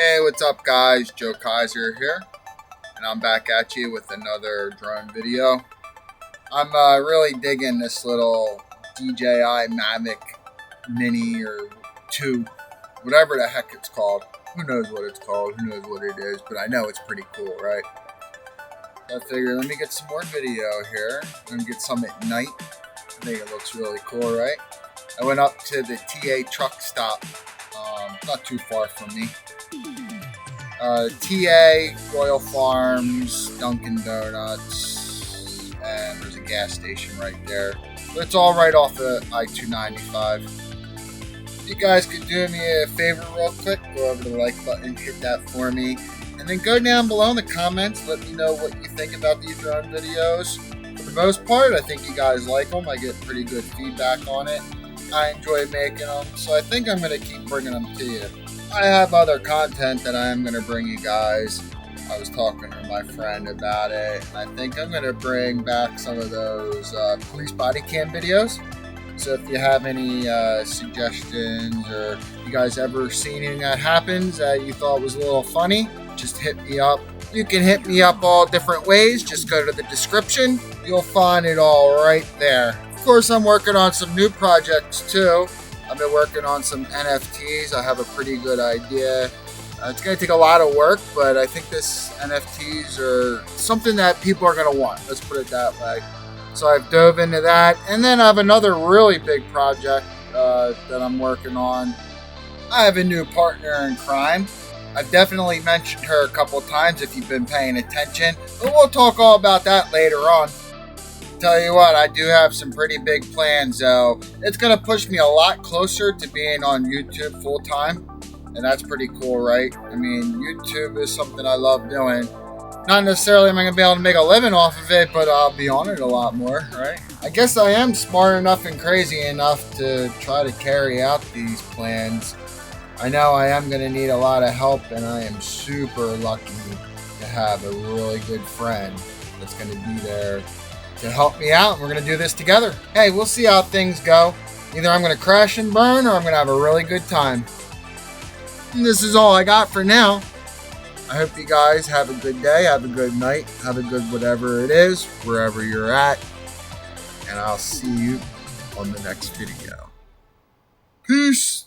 Hey, what's up guys? Joe Kyser here, and I'm back at you with another drone video. I'm really digging this little DJI Mavic Mini or 2, whatever the heck it's called. Who knows what it's called, who knows what it is, but I know it's pretty cool, right? So I figured let me get some more video here. I'm gonna get some at night. I think it looks really cool, right? I went up to the TA truck stop, not too far from me. TA, Royal Farms, Dunkin' Donuts, and there's a gas station right there. But it's all right off the I295. If you guys could do me a favor real quick, go over to the like button, hit that for me, and then go down below in the comments, let me know what you think about these drone videos. For the most part, I think you guys like them. I get pretty good feedback on it. I enjoy making them, so I think I'm going to keep bringing them to you. I have other content that I am going to bring you guys. I was talking to my friend about it, and I think I'm going to bring back some of those police body cam videos. So if you have any suggestions, or you guys ever seen anything that happens that you thought was a little funny, just hit me up. You can hit me up all different ways. Just go to the description. You'll find it all right there. Of course, I'm working on some new projects too. I've been working on some NFTs. I have a pretty good idea. It's going to take a lot of work, but I think this NFTs are something that people are going to want. Let's put it that way. So I've dove into that. And then I have another really big project that I'm working on. I have a new partner in crime. I've definitely mentioned her a couple times if you've been paying attention. But we'll talk all about that later on. Tell you what, I do have some pretty big plans though. It's going to push me a lot closer to being on YouTube full time, and that's pretty cool, right? I mean, YouTube is something I love doing. Not necessarily am I going to be able to make a living off of it, but I'll be on it a lot more, right? I guess I am smart enough and crazy enough to try to carry out these plans. I know I am going to need a lot of help, and I am super lucky to have a really good friend that's going to be there to help me out, and we're going to do this together. Hey, we'll see how things go. Either I'm going to crash and burn, or I'm going to have a really good time. And this is all I got for now. I hope you guys have a good day, have a good night, have a good whatever it is, wherever you're at. And I'll see you on the next video. Peace.